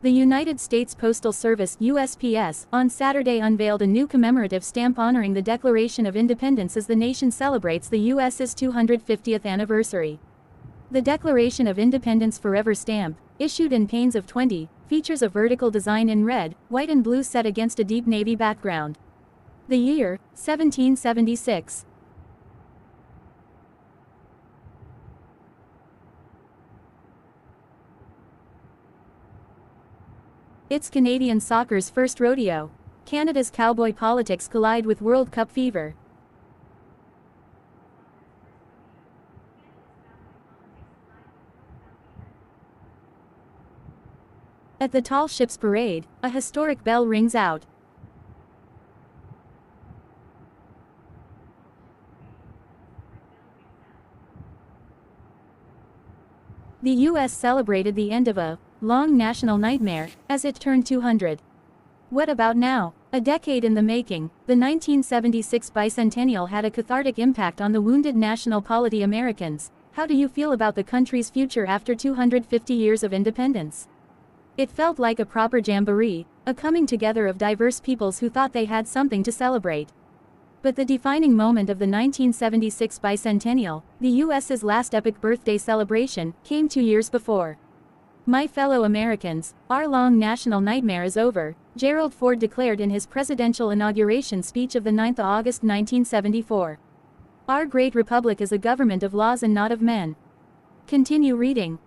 The United States Postal Service (USPS) on Saturday unveiled a new commemorative stamp honoring the Declaration of Independence as the nation celebrates the U.S.'s 250th anniversary. The Declaration of Independence Forever stamp, issued in panes of 20, features a vertical design in red, white and blue set against a deep navy background. The year, 1776. It's Canadian soccer's first rodeo. Canada's cowboy politics collide with World Cup fever. At the Tall Ships Parade, a historic bell rings out. The U.S. celebrated the end of a long national nightmare as it turned 200. What about now? A decade in the making, the 1976 bicentennial had a cathartic impact on the wounded national polity Americans. How do you feel about the country's future after 250 years of independence? It felt like a proper jamboree, a coming together of diverse peoples who thought they had something to celebrate. But the defining moment of the 1976 bicentennial, the U.S.'s last epic birthday celebration, came 2 years before. My fellow Americans, our long national nightmare is over, Gerald Ford declared in his presidential inauguration speech of the 9th of August 1974. Our great republic is a government of laws and not of men. Continue reading.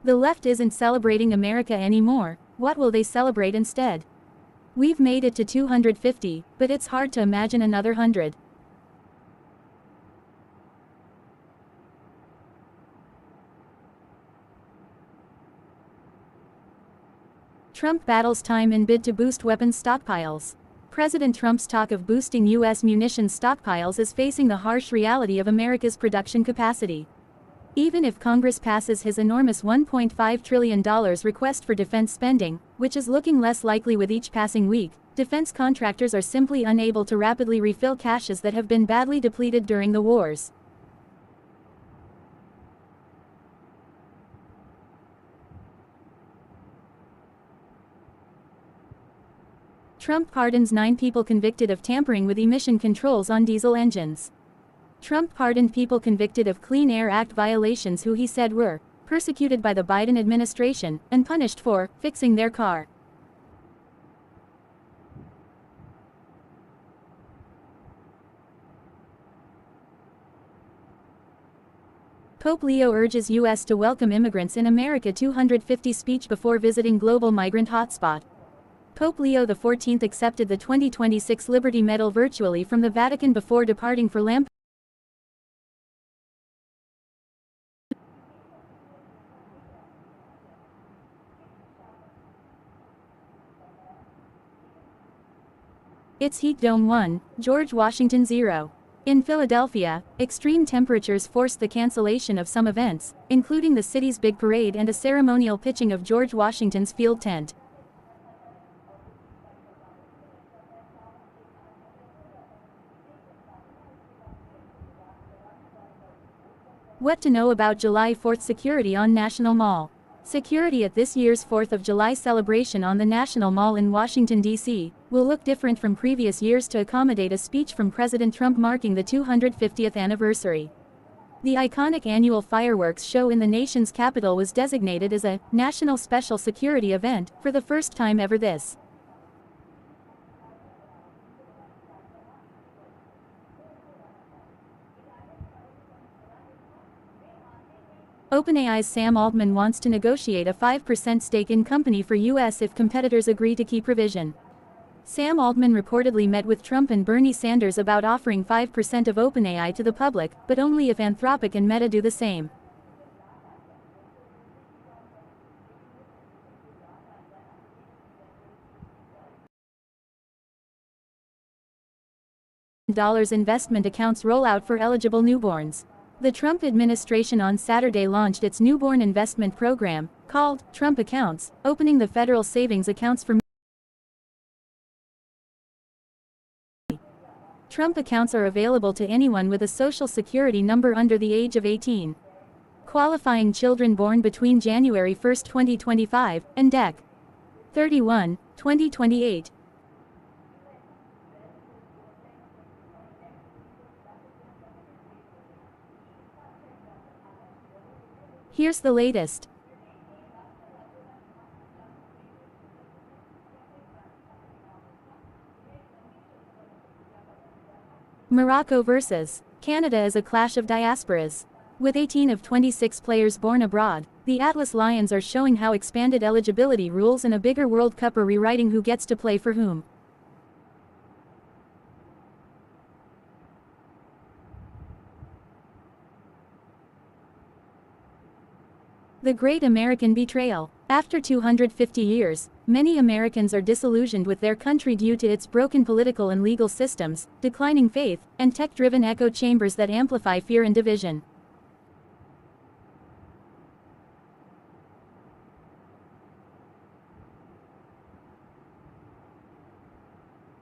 The left isn't celebrating America anymore. What will they celebrate instead? We've made it to 250, but it's hard to imagine another 100. Trump battles time in bid to boost weapons stockpiles. President Trump's talk of boosting U.S. munitions stockpiles is facing the harsh reality of America's production capacity. Even if Congress passes his enormous $1.5 trillion request for defense spending, which is looking less likely with each passing week, defense contractors are simply unable to rapidly refill caches that have been badly depleted during the wars. Trump pardons 9 people convicted of tampering with emission controls on diesel engines. Trump pardoned people convicted of Clean Air Act violations who he said were persecuted by the Biden administration and punished for fixing their car. Pope Leo urges U.S. to welcome immigrants in America. 250 speech before visiting global migrant hotspot. Pope Leo XIV accepted the 2026 Liberty Medal virtually from the Vatican before departing for Lampedusa. It's Heat Dome 1, George Washington 0. In Philadelphia, extreme temperatures forced the cancellation of some events, including the city's big parade and a ceremonial pitching of George Washington's field tent. What to know about July 4th security on National Mall. Security at this year's 4th of July celebration on the National Mall in Washington, D.C., will look different from previous years to accommodate a speech from President Trump marking the 250th anniversary. The iconic annual fireworks show in the nation's capital was designated as a national special security event for the first time ever this OpenAI's Sam Altman wants to negotiate a 5% stake in company for U.S. if competitors agree to key provision. Sam Altman reportedly met with Trump and Bernie Sanders about offering 5% of OpenAI to the public, but only if Anthropic and Meta do the same. $1 investment accounts rollout for eligible newborns. The Trump administration on Saturday launched its newborn investment program, called Trump Accounts, opening the federal savings accounts for Trump accounts are available to anyone with a social security number under the age of 18. Qualifying children born between January 1, 2025, and Dec. 31, 2028. Here's the latest. Morocco vs. Canada is a clash of diasporas. With 18 of 26 players born abroad, the Atlas Lions are showing how expanded eligibility rules in a bigger World Cup are rewriting who gets to play for whom. The Great American Betrayal. After 250 years, many Americans are disillusioned with their country due to its broken political and legal systems, declining faith, and tech-driven echo chambers that amplify fear and division.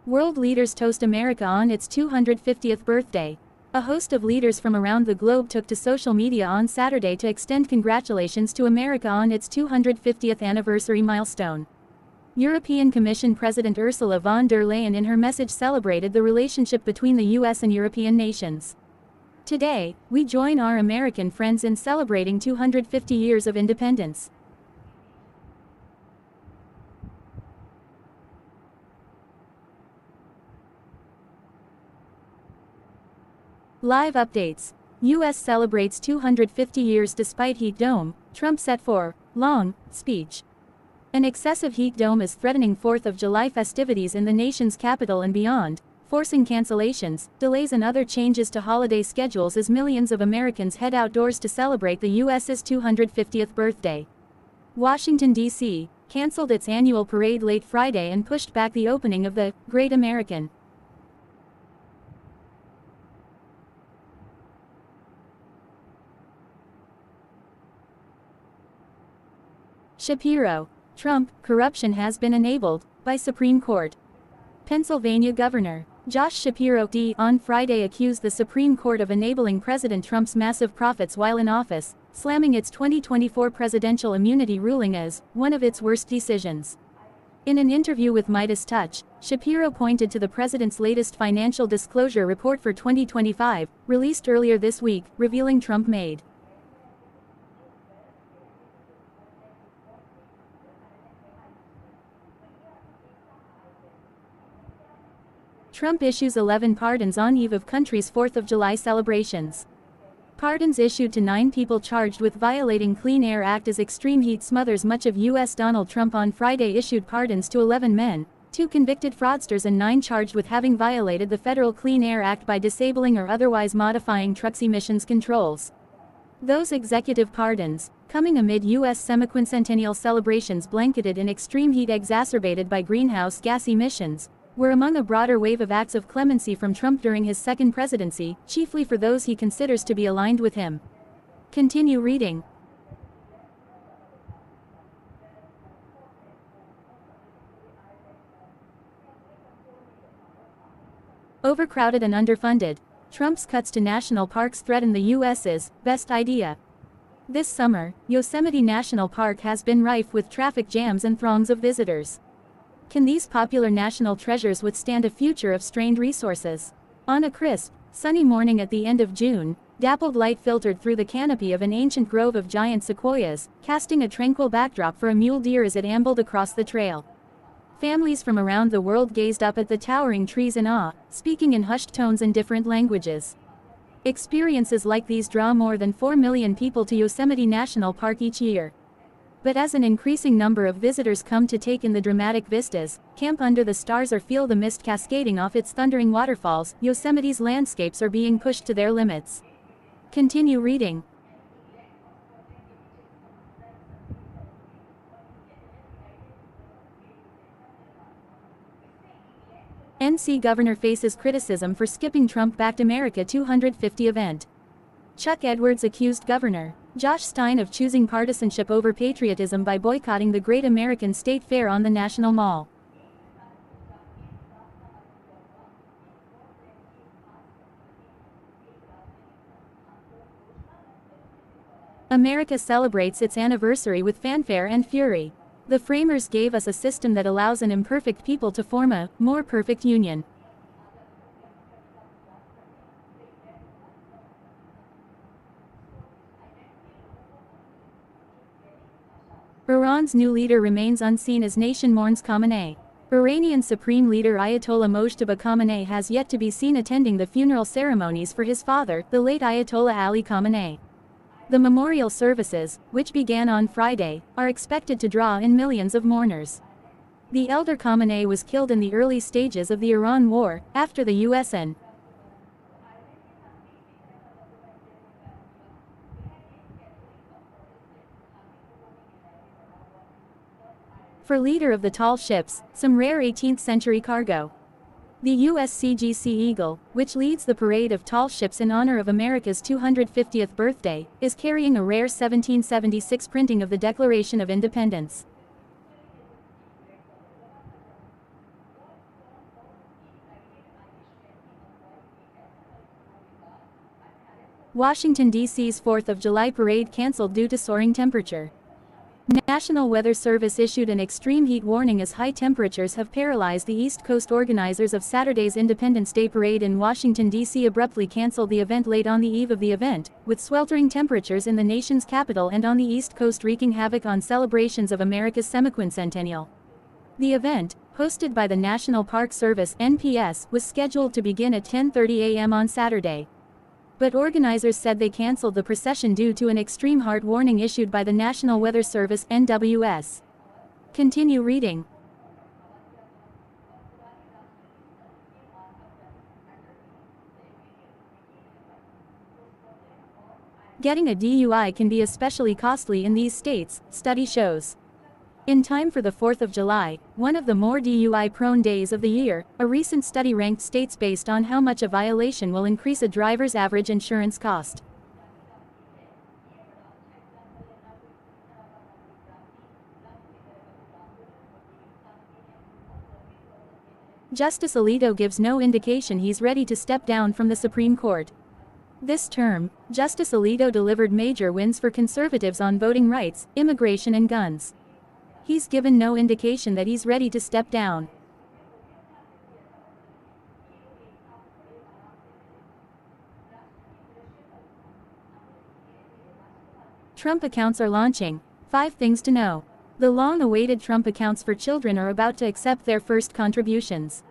World leaders toast America on its 250th birthday. A host of leaders from around the globe took to social media on Saturday to extend congratulations to America on its 250th anniversary milestone. European Commission President Ursula von der Leyen in her message celebrated the relationship between the US and European nations. Today, we join our American friends in celebrating 250 years of independence. Live updates. U.S. celebrates 250 years despite heat dome, Trump set for long speech. An excessive heat dome is threatening 4th of July festivities in the nation's capital and beyond, forcing cancellations, delays and other changes to holiday schedules as millions of Americans head outdoors to celebrate the U.S.'s 250th birthday. Washington, D.C., canceled its annual parade late Friday and pushed back the opening of the Great American. Shapiro. Trump, corruption has been enabled by Supreme Court. Pennsylvania Governor Josh Shapiro on Friday accused the Supreme Court of enabling President Trump's massive profits while in office, slamming its 2024 presidential immunity ruling as one of its worst decisions. In an interview with Midas Touch, Shapiro pointed to the president's latest financial disclosure report for 2025, released earlier this week, revealing Trump made Trump issues 11 pardons on eve of country's 4th of July celebrations. Pardons issued to 9 people charged with violating Clean Air Act as extreme heat smothers much of U.S. Donald Trump on Friday issued pardons to 11 men, 2 convicted fraudsters and 9 charged with having violated the federal Clean Air Act by disabling or otherwise modifying trucks' emissions controls. Those executive pardons, coming amid U.S. semiquincentennial celebrations blanketed in extreme heat exacerbated by greenhouse gas emissions, were among a broader wave of acts of clemency from Trump during his second presidency, chiefly for those he considers to be aligned with him. Continue reading. Overcrowded and underfunded. Trump's cuts to national parks threaten the U.S.'s best idea. This summer, Yosemite National Park has been rife with traffic jams and throngs of visitors. Can these popular national treasures withstand a future of strained resources? On a crisp, sunny morning at the end of June, dappled light filtered through the canopy of an ancient grove of giant sequoias, casting a tranquil backdrop for a mule deer as it ambled across the trail. Families from around the world gazed up at the towering trees in awe, speaking in hushed tones in different languages. Experiences like these draw more than 4 million people to Yosemite National Park each year. But as an increasing number of visitors come to take in the dramatic vistas, camp under the stars or feel the mist cascading off its thundering waterfalls, Yosemite's landscapes are being pushed to their limits. Continue reading. NC governor faces criticism for skipping Trump-backed America 250 event. Chuck Edwards accused Governor Josh Stein of choosing partisanship over patriotism by boycotting the Great American State Fair on the National Mall. America celebrates its anniversary with fanfare and fury. The framers gave us a system that allows an imperfect people to form a more perfect union. Iran's new leader remains unseen as nation mourns Khamenei. Iranian Supreme Leader Ayatollah Mojtaba Khamenei has yet to be seen attending the funeral ceremonies for his father, the late Ayatollah Ali Khamenei. The memorial services, which began on Friday, are expected to draw in millions of mourners. The elder Khamenei was killed in the early stages of the Iran war, after the USN. For leader of the tall ships, some rare 18th-century cargo. The USCGC Eagle, which leads the parade of tall ships in honor of America's 250th birthday, is carrying a rare 1776 printing of the Declaration of Independence. Washington, D.C.'s 4th of July parade canceled due to soaring temperature. National Weather Service issued an extreme heat warning as high temperatures have paralyzed the East Coast. Organizers of Saturday's Independence Day parade in Washington, D.C. abruptly canceled the event late on the eve of the event, with sweltering temperatures in the nation's capital and on the East Coast wreaking havoc on celebrations of America's semiquincentennial. The event, hosted by the National Park Service (NPS), was scheduled to begin at 10:30 a.m. on Saturday. But organizers said they canceled the procession due to an extreme heat warning issued by the National Weather Service (NWS). Continue reading. Getting a DUI can be especially costly in these states, study shows. In time for the 4th of July, one of the more DUI-prone days of the year, a recent study ranked states based on how much a violation will increase a driver's average insurance cost. Justice Alito gives no indication he's ready to step down from the Supreme Court. This term, Justice Alito delivered major wins for conservatives on voting rights, immigration and guns. He's given no indication that he's ready to step down. Trump accounts are launching. 5 things to know. The long-awaited Trump accounts for children are about to accept their first contributions.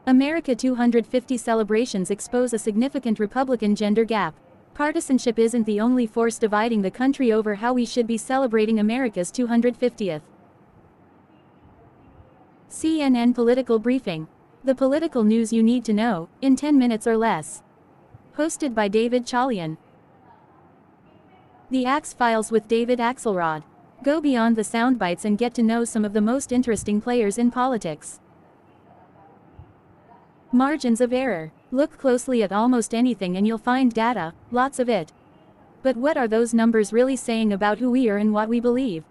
America 250 celebrations expose a significant Republican gender gap. Partisanship isn't the only force dividing the country over how we should be celebrating America's 250th. CNN Political Briefing. The political news you need to know, in 10 minutes or less. Hosted by David Chalian. The Axe Files with David Axelrod. Go beyond the soundbites and get to know some of the most interesting players in politics. Margins of error. Look closely at almost anything and you'll find data, lots of it. But what are those numbers really saying about who we are and what we believe?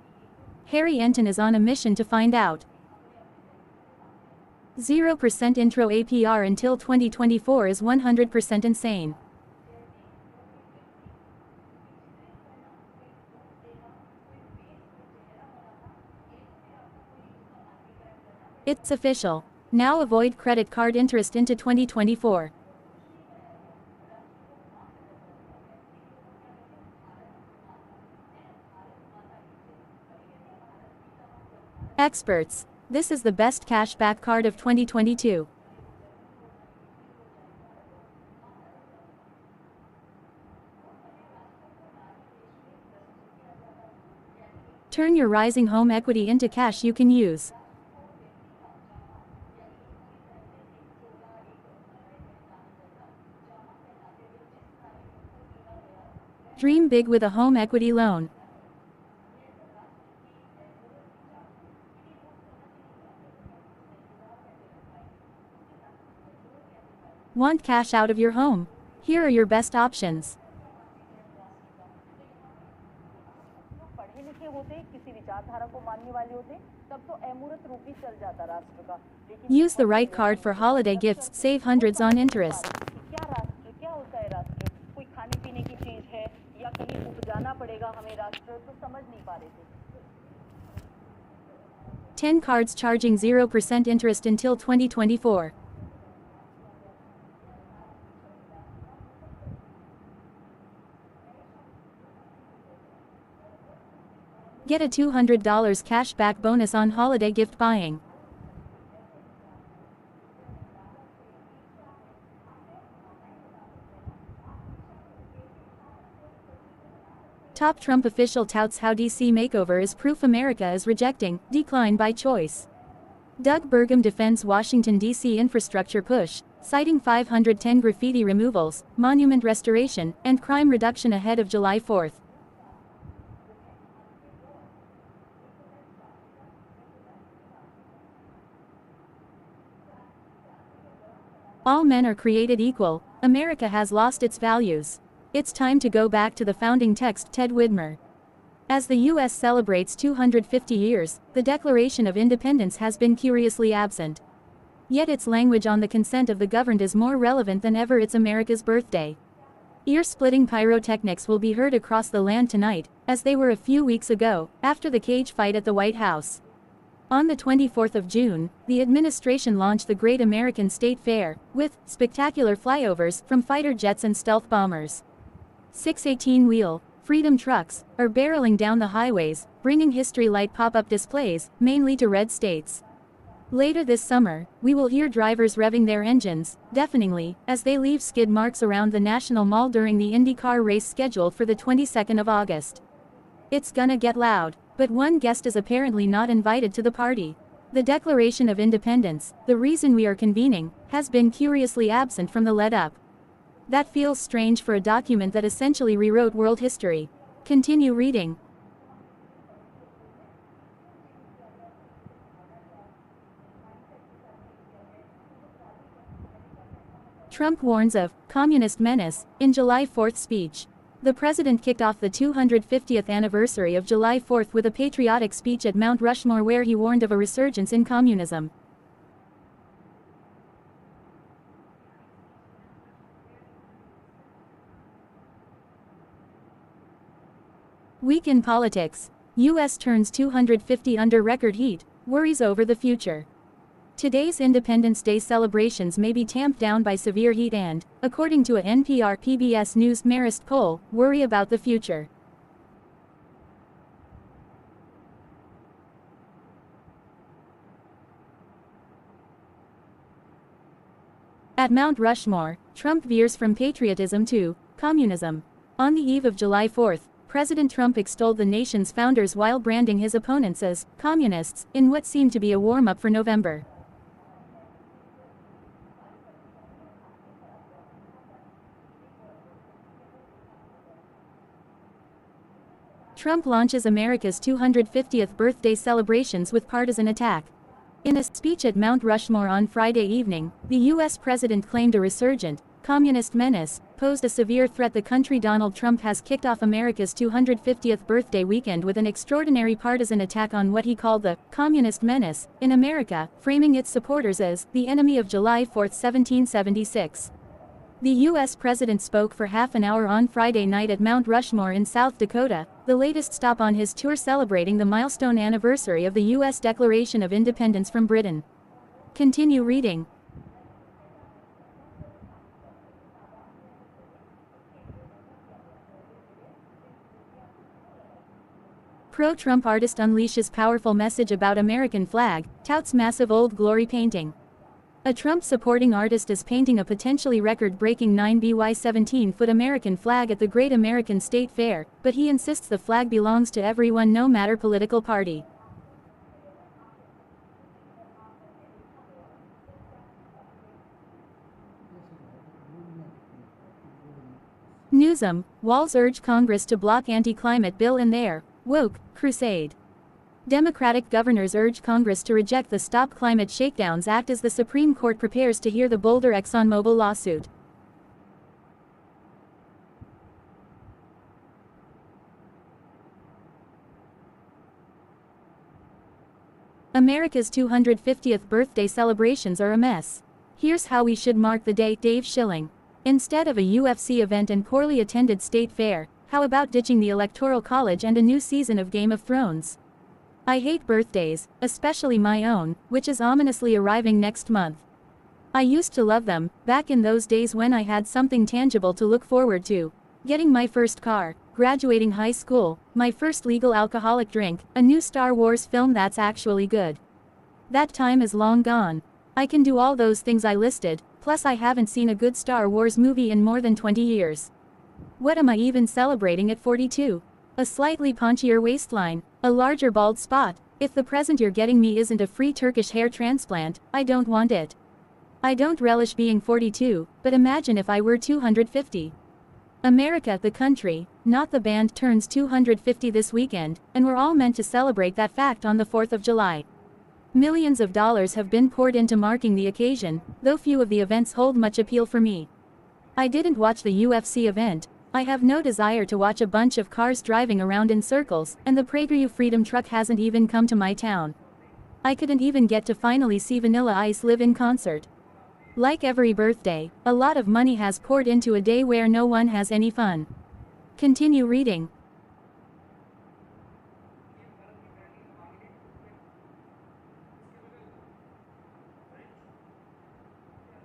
Harry Enton is on a mission to find out. 0% intro APR until 2024 is 100% insane. It's official. Now avoid credit card interest into 2024. Experts. This is the best cashback card of 2022. Turn your rising home equity into cash you can use. Dream big with a home equity loan. Want cash out of your home? Here are your best options. पढ़े लिखे होते किसी विचारधारा को मान्य होने वाले होते तब तो अमूर्त रूप ही चल जाता राष्ट्र का। Use the right card for holiday gifts, save hundreds on interest. क्या राष्ट्र क्या होता है? राष्ट्र कोई खाने पीने की चीज है या कहीं उपजाना पड़ेगा हमें राष्ट्र, तो समझ नहीं पा रहे थे। 10 cards charging 0% interest until 2024. Get a $200 cashback bonus on holiday gift buying. Top Trump official touts how DC makeover is proof America is rejecting decline by choice. Doug Burgum defends Washington, D.C. infrastructure push, citing 510 graffiti removals, monument restoration, and crime reduction ahead of July 4th. All men are created equal. America has lost its values. It's time to go back to the founding text. Ted Widmer. As the U.S. celebrates 250 years, the Declaration of Independence has been curiously absent. Yet its language on the consent of the governed is more relevant than ever. It's America's birthday. Ear-splitting pyrotechnics will be heard across the land tonight, as they were a few weeks ago, after the cage fight at the White House. On the 24th of June, the administration launched the Great American State Fair, with spectacular flyovers from fighter jets and stealth bombers. 6 18-wheel Freedom trucks are barreling down the highways, bringing history light pop-up displays, mainly to red states. Later this summer, we will hear drivers revving their engines, deafeningly, as they leave skid marks around the National Mall during the IndyCar race scheduled for the 22nd of August. It's gonna get loud, but one guest is apparently not invited to the party. The Declaration of Independence, the reason we are convening, has been curiously absent from the lead-up. That feels strange for a document that essentially rewrote world history. Continue reading. Trump warns of communist menace in July 4th speech. The president kicked off the 250th anniversary of July 4th with a patriotic speech at Mount Rushmore where he warned of a resurgence in communism. Week in politics. U.S. turns 250 under record heat, worries over the future. Today's Independence Day celebrations may be tamped down by severe heat and, according to a NPR PBS News Marist poll, worry about the future. At Mount Rushmore, Trump veers from patriotism to communism. On the eve of July 4th, President Trump extolled the nation's founders while branding his opponents as communists, in what seemed to be a warm-up for November. Trump launches America's 250th birthday celebrations with partisan attack. In a speech at Mount Rushmore on Friday evening, the U.S. president claimed a resurgent, communist menace posed a severe threat. The country Donald Trump has kicked off America's 250th birthday weekend with an extraordinary partisan attack on what he called the communist menace in America, framing its supporters as the enemy of July 4, 1776. The U.S. president spoke for half an hour on Friday night at Mount Rushmore in South Dakota, the latest stop on his tour celebrating the milestone anniversary of the U.S. Declaration of Independence from Britain. Continue reading. Pro-Trump artist unleashes powerful message about American flag, touts massive Old Glory painting. A Trump-supporting artist is painting a potentially record-breaking 9 by 17-foot American flag at the Great American State Fair, but he insists the flag belongs to everyone no matter political party. Newsom, Walz urge Congress to block anti-climate bill in their woke crusade. Democratic governors urge Congress to reject the Stop Climate Shakedowns Act as the Supreme Court prepares to hear the Boulder ExxonMobil lawsuit. America's 250th birthday celebrations are a mess. Here's how we should mark the day, Dave Schilling. Instead of a UFC event and poorly attended state fair, how about ditching the Electoral College and a new season of Game of Thrones? I hate birthdays, especially my own, which is ominously arriving next month. I used to love them, back in those days when I had something tangible to look forward to. Getting my first car, graduating high school, my first legal alcoholic drink, a new Star Wars film that's actually good. That time is long gone. I can do all those things I listed, plus I haven't seen a good Star Wars movie in more than 20 years. What am I even celebrating at 42? A slightly paunchier waistline, a larger bald spot. If the present you're getting me isn't a free Turkish hair transplant, I don't want it. I don't relish being 42, but imagine if I were 250. America, the country, not the band, turns 250 this weekend, and we're all meant to celebrate that fact on the 4th of July. Millions of dollars have been poured into marking the occasion, though few of the events hold much appeal for me. I didn't watch the UFC event. I have no desire to watch a bunch of cars driving around in circles, and the PragerU Freedom truck hasn't even come to my town. I couldn't even get to finally see Vanilla Ice live in concert. Like every birthday, a lot of money has poured into a day where no one has any fun. Continue reading.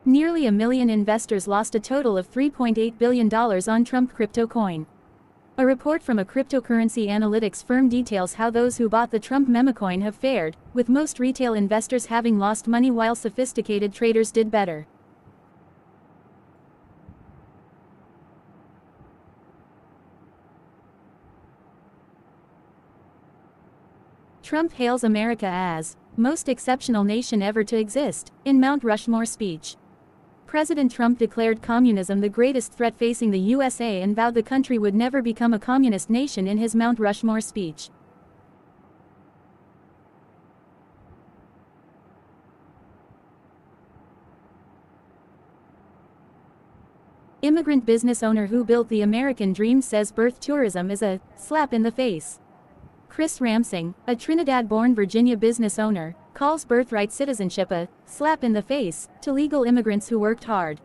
Nearly 1 million investors lost a total of $3.8 billion on Trump crypto coin. A report from a cryptocurrency analytics firm details how those who bought the Trump memecoin have fared, with most retail investors having lost money while sophisticated traders did better. Trump hails America as most exceptional nation ever to exist in Mount Rushmore speech. President Trump declared communism the greatest threat facing the USA and vowed the country would never become a communist nation in his Mount Rushmore speech. Immigrant business owner who built the American dream says birth tourism is a slap in the face. Chris Ramsing, a Trinidad-born Virginia business owner, calls birthright citizenship a slap in the face to legal immigrants who worked hard.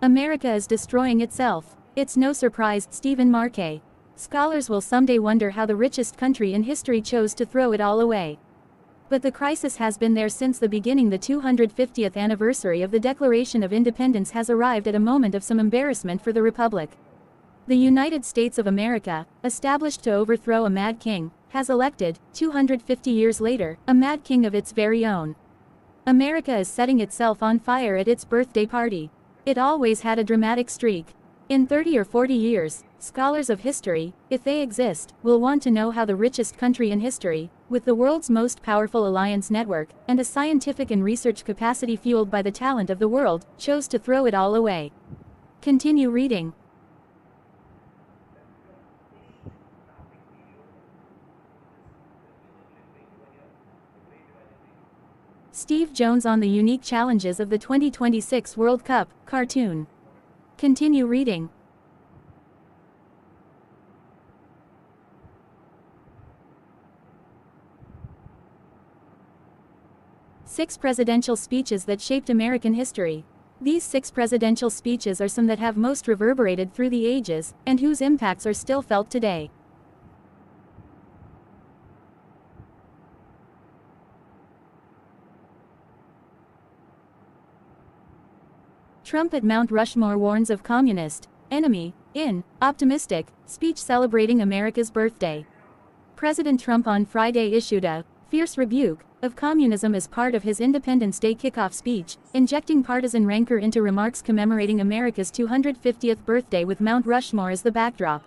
America is destroying itself. It's no surprise, Stephen Markey. Scholars will someday wonder how the richest country in history chose to throw it all away. But the crisis has been there since the beginning. The 250th anniversary of the Declaration of Independence has arrived at a moment of some embarrassment for the Republic. The United States of America, established to overthrow a mad king, has elected, 250 years later, a mad king of its very own. America is setting itself on fire at its birthday party. It always had a dramatic streak. In 30 or 40 years, scholars of history, if they exist, will want to know how the richest country in history, with the world's most powerful alliance network, and a scientific and research capacity fueled by the talent of the world, chose to throw it all away. Continue reading. Steve Jones on the unique challenges of the 2026 World Cup, cartoon. Continue reading. Six presidential speeches that shaped American history. These 6 presidential speeches are some that have most reverberated through the ages, and whose impacts are still felt today. Trump at Mount Rushmore warns of communist enemy in optimistic speech celebrating America's birthday. President Trump on Friday issued a fierce rebuke of communism as part of his Independence Day kickoff speech, injecting partisan rancor into remarks commemorating America's 250th birthday with Mount Rushmore as the backdrop.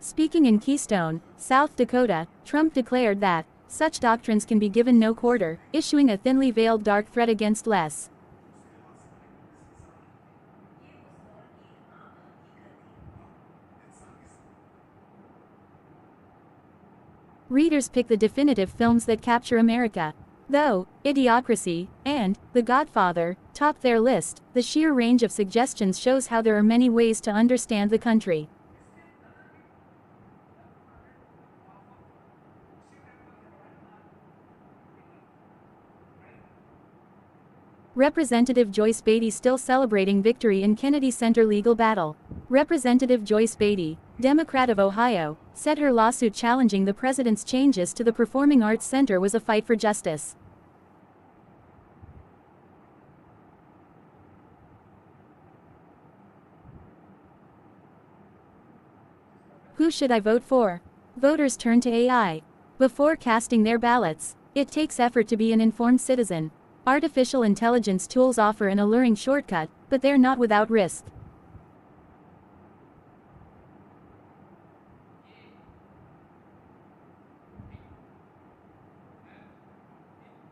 Speaking in Keystone, South Dakota, Trump declared that such doctrines can be given no quarter, issuing a thinly veiled dark threat against less. Readers pick the definitive films that capture America. Though, Idiocracy, and The Godfather, topped their list. The sheer range of suggestions shows how there are many ways to understand the country. Representative Joyce Beatty still celebrating victory in Kennedy Center legal battle. Representative Joyce Beatty, Democrat of Ohio, said her lawsuit challenging the president's changes to the Performing Arts Center was a fight for justice. Who should I vote for? Voters turn to AI. Before casting their ballots, it takes effort to be an informed citizen. Artificial intelligence tools offer an alluring shortcut, but they're not without risk.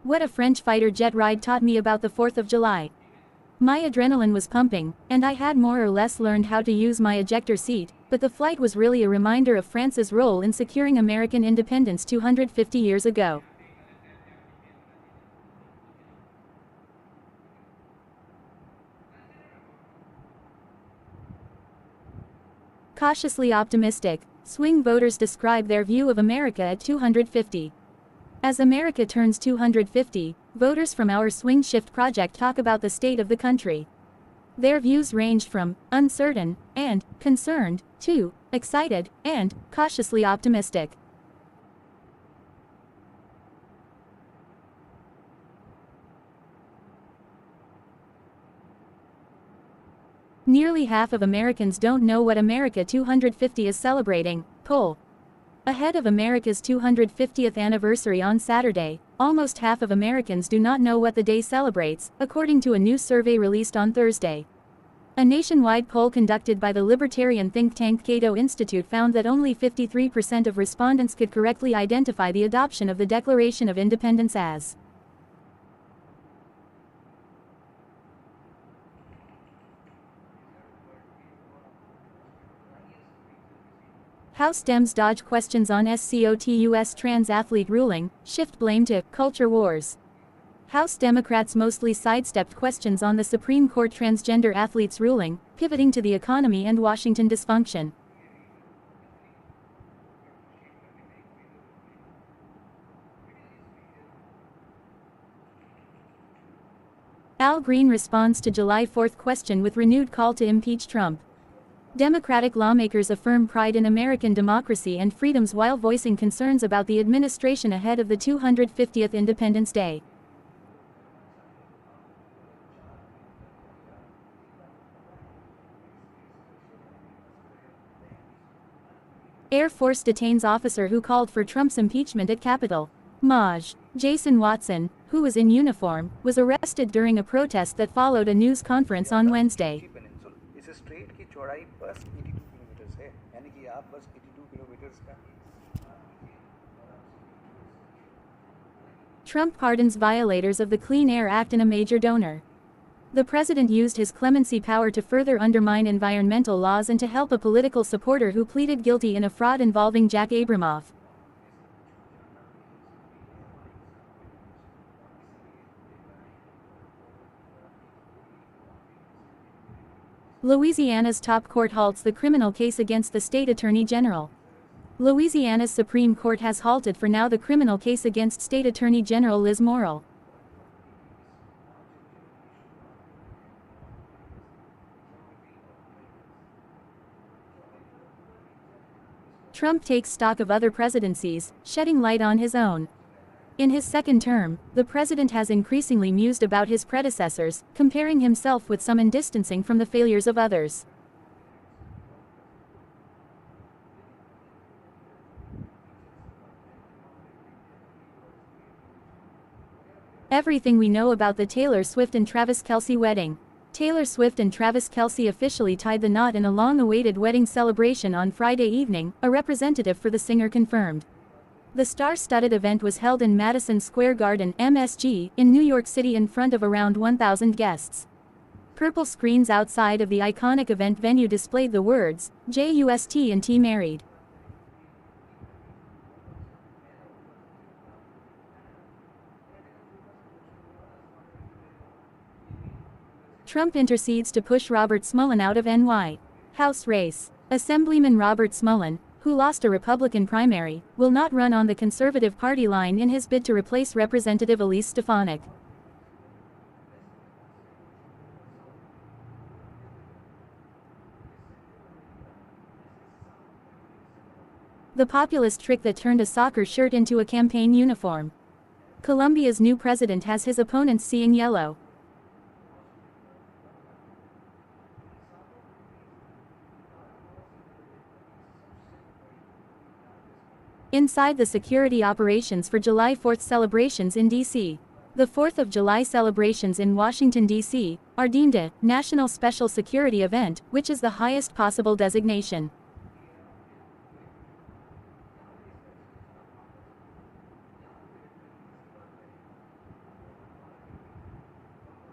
What a French fighter jet ride taught me about the 4th of July. My adrenaline was pumping, and I had more or less learned how to use my ejector seat, but the flight was really a reminder of France's role in securing American independence 250 years ago. Cautiously optimistic, swing voters describe their view of America at 250. As America turns 250, voters from our Swing Shift project talk about the state of the country. Their views ranged from uncertain and concerned to excited and cautiously optimistic. Nearly half of Americans don't know what America 250 is celebrating. Poll. Ahead of America's 250th anniversary on Saturday, almost half of Americans do not know what the day celebrates, according to a new survey released on Thursday. A nationwide poll conducted by the libertarian think tank Cato Institute found that only 53% of respondents could correctly identify the adoption of the Declaration of Independence as. House Dems dodge questions on SCOTUS trans athlete ruling, shift blame to culture wars. House Democrats mostly sidestepped questions on the Supreme Court transgender athletes ruling, pivoting to the economy and Washington dysfunction. Al Green responds to July 4th question with renewed call to impeach Trump. Democratic lawmakers affirm pride in American democracy and freedoms while voicing concerns about the administration ahead of the 250th Independence Day. Air Force detains officer who called for Trump's impeachment at Capitol. Maj. Jason Watson, who was in uniform, was arrested during a protest that followed a news conference on Wednesday. इस straight की चौड़ाई बस 82 kilometre है, यानी कि आप बस 82 kilometre का Trump pardons violators of the Clean Air Act and a major donor. The president used his clemency power to further undermine environmental laws and to help a political supporter who pleaded guilty in a fraud involving Jack Abramoff. Louisiana's top court halts the criminal case against the state attorney general. Louisiana's Supreme Court has halted for now the criminal case against State Attorney General Liz Morrill. Trump takes stock of other presidencies, shedding light on his own. In his second term, the president has increasingly mused about his predecessors, comparing himself with some and distancing from the failures of others. Everything we know about the Taylor Swift and Travis Kelce wedding. Taylor Swift and Travis Kelce officially tied the knot in a long-awaited wedding celebration on Friday evening, a representative for the singer confirmed. The star-studded event was held in Madison Square Garden, MSG, in New York City in front of around 1,000 guests. Purple screens outside of the iconic event venue displayed the words, "JUST and T married." Trump intercedes to push Robert Smullen out of NY House race. Assemblyman Robert Smullen, who lost a Republican primary, will not run on the Conservative Party line in his bid to replace Representative Elise Stefanik. The populist trick that turned a soccer shirt into a campaign uniform. Colombia's new president has his opponents seeing yellow. Inside the security operations for July 4th celebrations in D.C. The 4th of July celebrations in Washington, D.C., are deemed a National Special Security Event, which is the highest possible designation.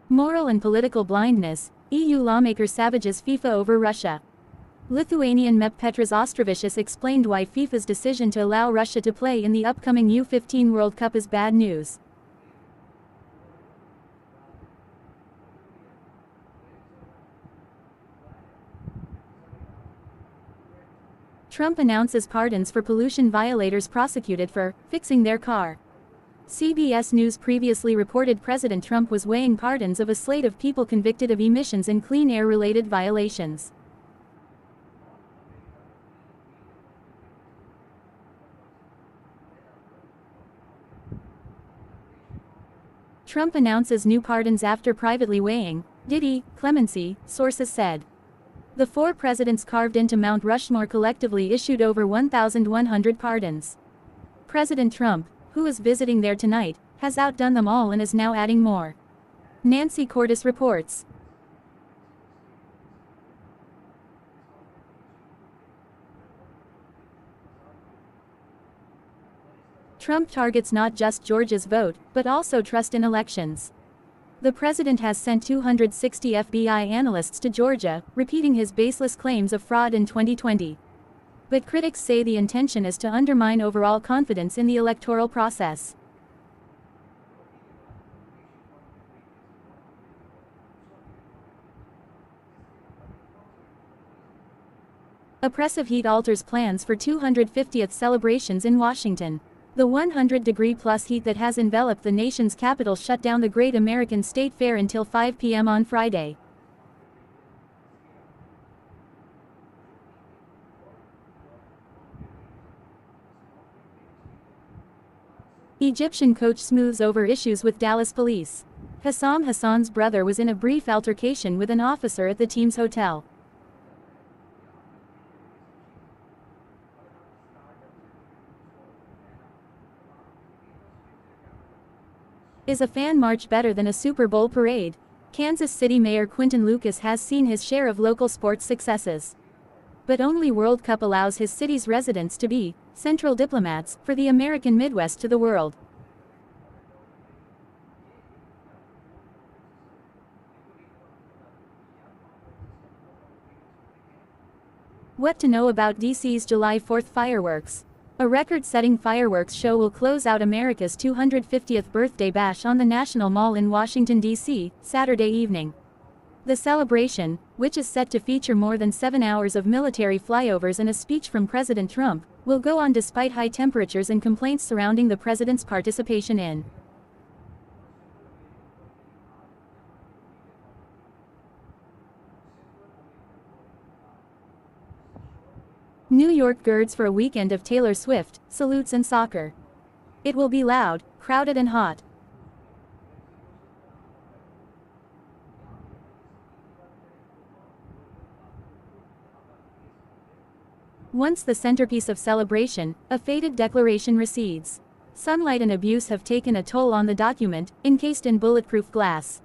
Moral and political blindness, EU lawmaker savages FIFA over Russia. Lithuanian MEP Petras Ostravicius explained why FIFA's decision to allow Russia to play in the upcoming U15 World Cup is bad news. Trump announces pardons for pollution violators prosecuted for fixing their car. CBS News previously reported President Trump was weighing pardons of a slate of people convicted of emissions and clean air-related violations. Trump announces new pardons after privately weighing clemency, sources said. The four presidents carved into Mount Rushmore collectively issued over 1,100 pardons. President Trump, who is visiting there tonight, has outdone them all and is now adding more. Nancy Cordes reports. Trump targets not just Georgia's vote, but also trust in elections. The president has sent 260 FBI analysts to Georgia, repeating his baseless claims of fraud in 2020. But critics say the intention is to undermine overall confidence in the electoral process. Oppressive heat alters plans for 250th celebrations in Washington. The 100-degree-plus heat that has enveloped the nation's capital shut down the Great American State Fair until 5 p.m. on Friday. Egyptian coach smooths over issues with Dallas police. Hassam Hassan's brother was in a brief altercation with an officer at the team's hotel. Is a fan march better than a Super Bowl parade? Kansas City Mayor Quinton Lucas has seen his share of local sports successes. But only World Cup allows his city's residents to be central diplomats for the American Midwest to the world. What to know about DC's July 4th fireworks? A record-setting fireworks show will close out America's 250th birthday bash on the National Mall in Washington, D.C., Saturday evening. The celebration, which is set to feature more than 7 hours of military flyovers and a speech from President Trump, will go on despite high temperatures and complaints surrounding the president's participation in. New York girds for a weekend of Taylor Swift, salutes and soccer. It will be loud, crowded and hot. Once the centerpiece of celebration, a faded declaration recedes. Sunlight and abuse have taken a toll on the document, encased in bulletproof glass.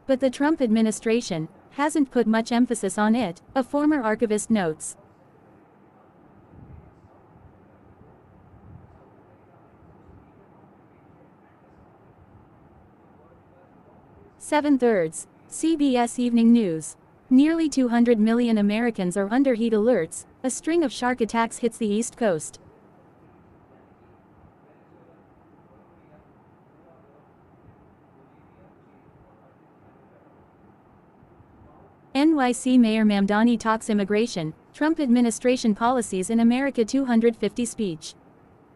But the Trump administration hasn't put much emphasis on it, a former archivist notes. Seven-thirds. CBS Evening News. Nearly 200 million Americans are under heat alerts. A string of shark attacks hits the East Coast. NYC Mayor Mamdani talks immigration, Trump administration policies in America 250 speech.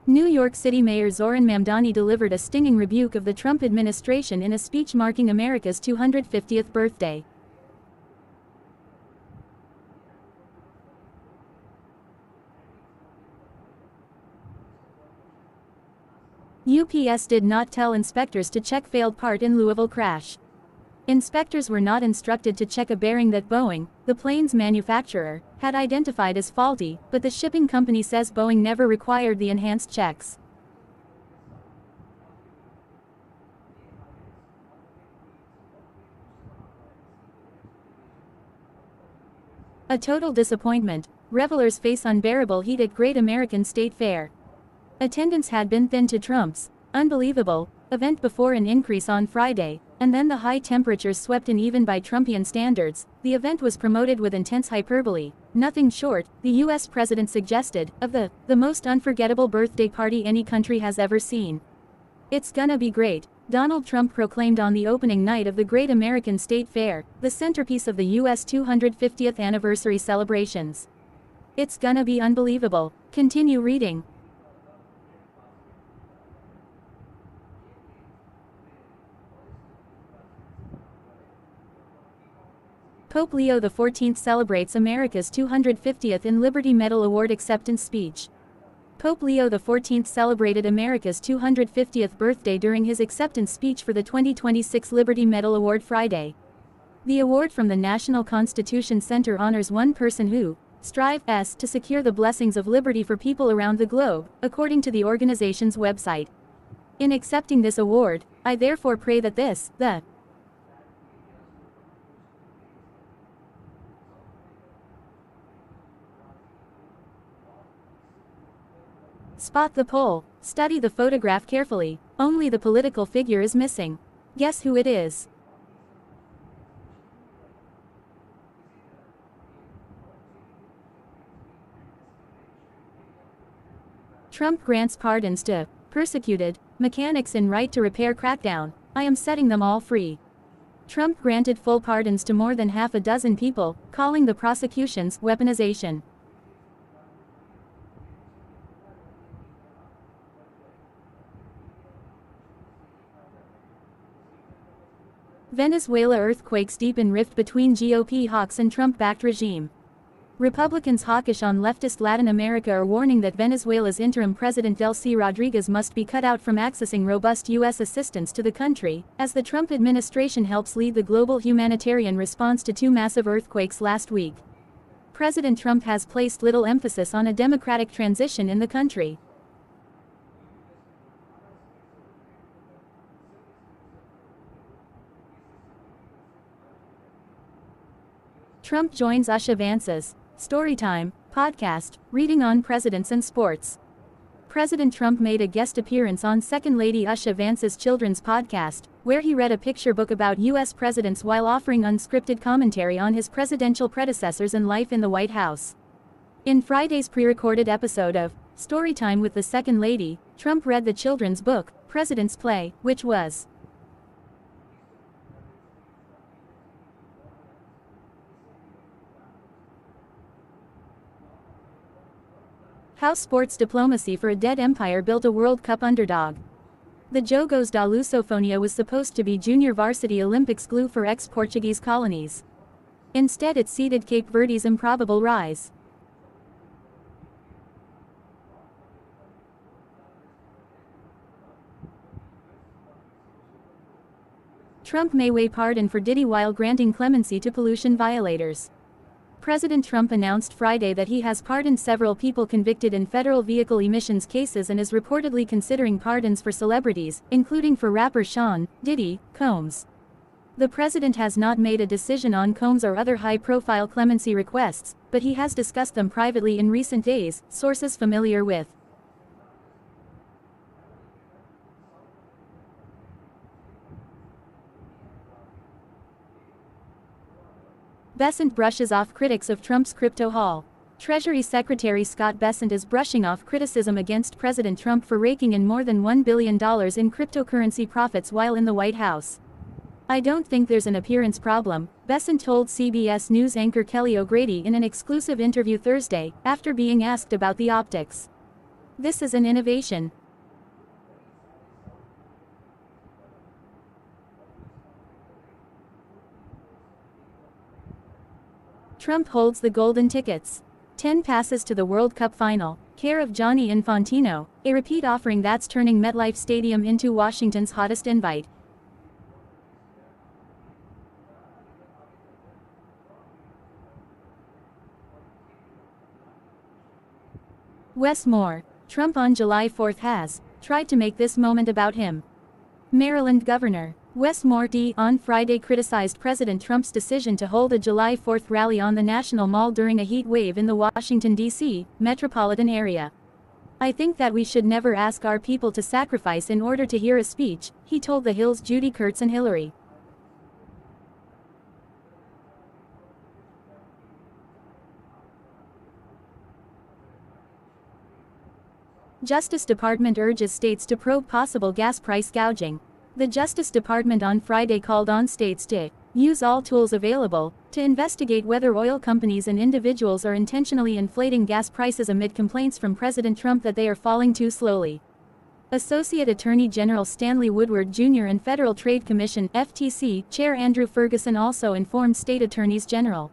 New York City Mayor Zoran Mamdani delivered a stinging rebuke of the Trump administration in a speech marking America's 250th birthday. UPS did not tell inspectors to check failed part in Louisville crash. Inspectors were not instructed to check a bearing that Boeing, the plane's manufacturer, had identified as faulty, but the shipping company says Boeing never required the enhanced checks. A total disappointment. Revelers face unbearable heat at Great American State Fair. Attendance had been thin to Trump's unbelievable event before an increase on Friday, and then the high temperatures swept in even by Trumpian standards. The event was promoted with intense hyperbole, nothing short, the US president suggested, of the most unforgettable birthday party any country has ever seen. It's gonna be great, Donald Trump proclaimed on the opening night of the Great American State Fair, the centerpiece of the US 250th anniversary celebrations. It's gonna be unbelievable. Continue reading. Pope Leo XIV celebrates America's 250th in Liberty Medal Award acceptance speech. Pope Leo XIV celebrated America's 250th birthday during his acceptance speech for the 2026 Liberty Medal Award Friday. The award from the National Constitution Center honors one person who strives to secure the blessings of liberty for people around the globe, according to the organization's website. In accepting this award, I therefore pray that the Spot the pole. Study the photograph carefully. Only the political figure is missing. Guess who it is? Trump grants pardons to persecuted mechanics in right to repair crackdown. I am setting them all free. Trump granted full pardons to more than half a dozen people, calling the prosecution's weaponization. Venezuela earthquakes deepen rift between GOP hawks and Trump-backed regime. Republicans hawkish on leftist Latin America are warning that Venezuela's interim president Delcy Rodriguez must be cut out from accessing robust U.S. assistance to the country, as the Trump administration helps lead the global humanitarian response to two massive earthquakes last week. President Trump has placed little emphasis on a democratic transition in the country. Trump joins Usha Vance's Storytime podcast, reading on presidents and sports. President Trump made a guest appearance on Second Lady Usha Vance's children's podcast, where he read a picture book about U.S. presidents while offering unscripted commentary on his presidential predecessors and life in the White House. In Friday's pre-recorded episode of Storytime with the Second Lady, Trump read the children's book, President's Play, which was How Sports Diplomacy for a Dead Empire Built a World Cup Underdog. The Jogos da Lusofonia was supposed to be junior varsity Olympics glue for ex-Portuguese colonies. Instead it seeded Cape Verde's improbable rise. Trump may weigh pardon for Diddy while granting clemency to pollution violators. President Trump announced Friday that he has pardoned several people convicted in federal vehicle emissions cases and is reportedly considering pardons for celebrities, including for rapper Sean Diddy Combs. The president has not made a decision on Combs or other high-profile clemency requests, but he has discussed them privately in recent days, sources familiar with Bessent brushes off critics of Trump's crypto haul. Treasury Secretary Scott Bessent is brushing off criticism against President Trump for raking in more than $1 billion in cryptocurrency profits while in the White House. I don't think there's an appearance problem, Besson told CBS News anchor Kelly O'Grady in an exclusive interview Thursday, after being asked about the optics. This is an innovation. Trump holds the golden tickets. 10 passes to the World Cup final, care of Gianni Infantino, a repeat offering that's turning MetLife Stadium into Washington's hottest invite. Wes Moore. Trump on July 4th has tried to make this moment about him. Maryland Governor Wes Moore on Friday criticized President Trump's decision to hold a July 4th rally on the National Mall during a heat wave in the Washington, D.C. metropolitan area. I think that we should never ask our people to sacrifice in order to hear a speech, he told The Hill's Judy Kurtz and Hillary. Justice Department urges states to probe possible gas price gouging. The Justice Department on Friday called on states to use all tools available to investigate whether oil companies and individuals are intentionally inflating gas prices amid complaints from President Trump that they are falling too slowly. Associate Attorney General Stanley Woodward Jr. and Federal Trade Commission (FTC) Chair Andrew Ferguson also informed state attorneys general.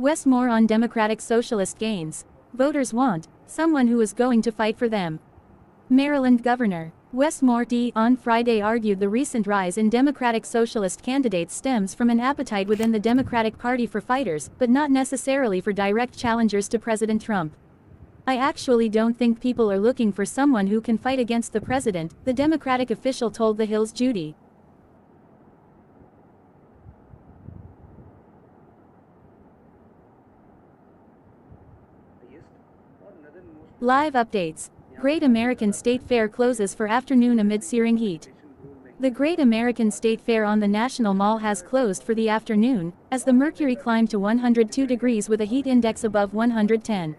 Wes Moore on Democratic Socialist gains. Voters want someone who is going to fight for them. Maryland Governor Wes Moore on Friday argued the recent rise in Democratic Socialist candidates stems from an appetite within the Democratic Party for fighters, but not necessarily for direct challengers to President Trump. I actually don't think people are looking for someone who can fight against the president, the Democratic official told The Hill's Judy. Live updates. Great American State Fair closes for afternoon amid searing heat. The Great American State Fair on the National Mall has closed for the afternoon, as the mercury climbed to 102 degrees with a heat index above 110.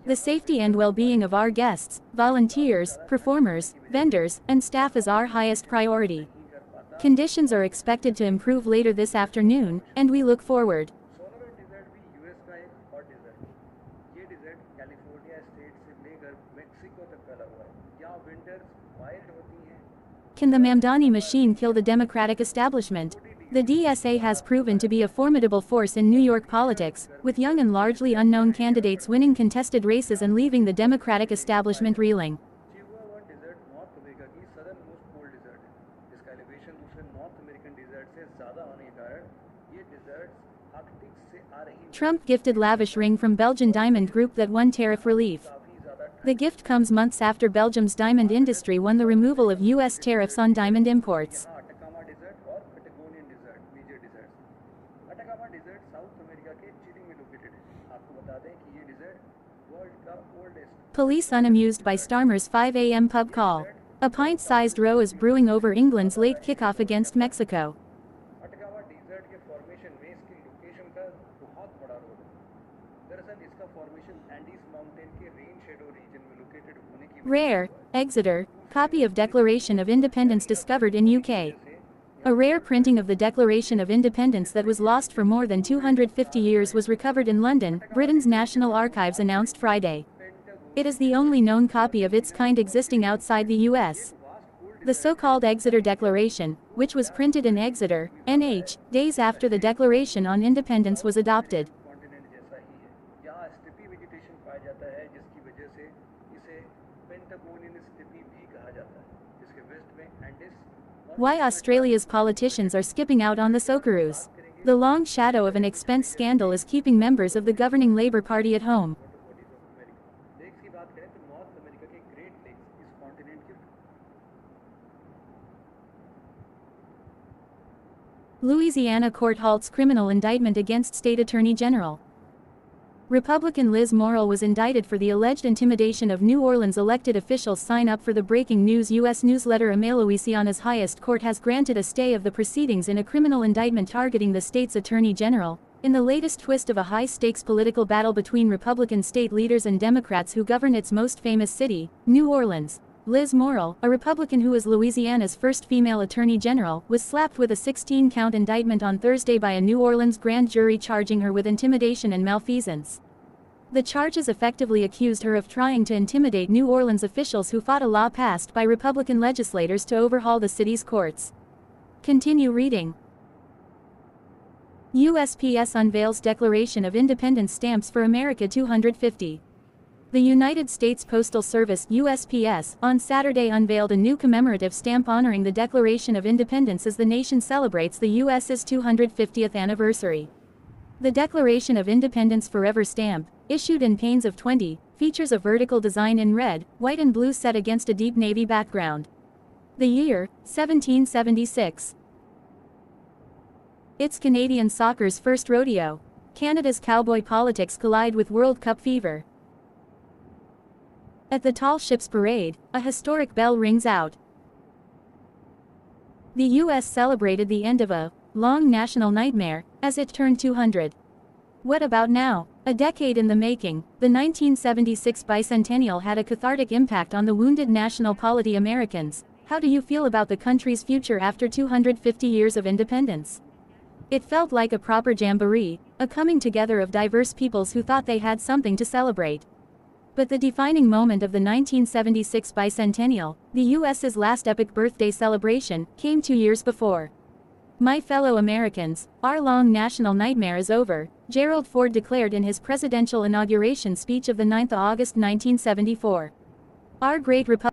The safety and well-being of our guests, volunteers, performers, vendors, and staff is our highest priority. Conditions are expected to improve later this afternoon, and we look forward. Can the Mamdani machine kill the Democratic establishment? The DSA has proven to be a formidable force in New York politics, with young and largely unknown candidates winning contested races and leaving the Democratic establishment reeling. Trump gifted lavish ring from Belgian diamond group that won tariff relief. The gift comes months after Belgium's diamond industry won the removal of U.S. tariffs on diamond imports. Police unamused by Starmer's 5 a.m. pub call. A pint-sized row is brewing over England's late kickoff against Mexico. Rare, Exeter, copy of Declaration of Independence discovered in UK. A rare printing of the Declaration of Independence that was lost for more than 250 years was recovered in London, Britain's National Archives announced Friday. It is the only known copy of its kind existing outside the US. The so-called Exeter Declaration, which was printed in Exeter, NH, days after the Declaration on Independence was adopted. Why Australia's politicians are skipping out on the Socceroos. The long shadow of an expense scandal is keeping members of the governing Labour Party at home. Louisiana court halts criminal indictment against state attorney general. Republican Liz Morrill was indicted for the alleged intimidation of New Orleans elected officials. Sign up for the breaking news U.S. newsletter email. Louisiana's highest court has granted a stay of the proceedings in a criminal indictment targeting the state's attorney general, In the latest twist of a high-stakes political battle between Republican state leaders and Democrats who govern its most famous city, New Orleans, Liz Morrill, a Republican who is Louisiana's first female attorney general, was slapped with a 16-count indictment on Thursday by a New Orleans grand jury charging her with intimidation and malfeasance. The charges effectively accused her of trying to intimidate New Orleans officials who fought a law passed by Republican legislators to overhaul the city's courts. Continue reading. USPS unveils Declaration of Independence stamps for America 250. The United States Postal Service (USPS) on Saturday unveiled a new commemorative stamp honoring the Declaration of Independence as the nation celebrates the U.S.'s 250th anniversary. The Declaration of Independence Forever stamp, issued in panes of 20, features a vertical design in red, white and blue set against a deep navy background. The year, 1776. It's Canadian soccer's first rodeo. Canada's cowboy politics collide with World Cup fever. At the Tall Ships Parade, a historic bell rings out. The U.S. celebrated the end of a long national nightmare as it turned 200. What about now? A decade in the making, the 1976 bicentennial had a cathartic impact on the wounded national polity Americans. How do you feel about the country's future after 250 years of independence? It felt like a proper jamboree, a coming together of diverse peoples who thought they had something to celebrate. But the defining moment of the 1976 bicentennial, the U.S.'s last epic birthday celebration, came 2 years before. My fellow Americans, our long national nightmare is over, Gerald Ford declared in his presidential inauguration speech of the 9th of August 1974. Our great Republic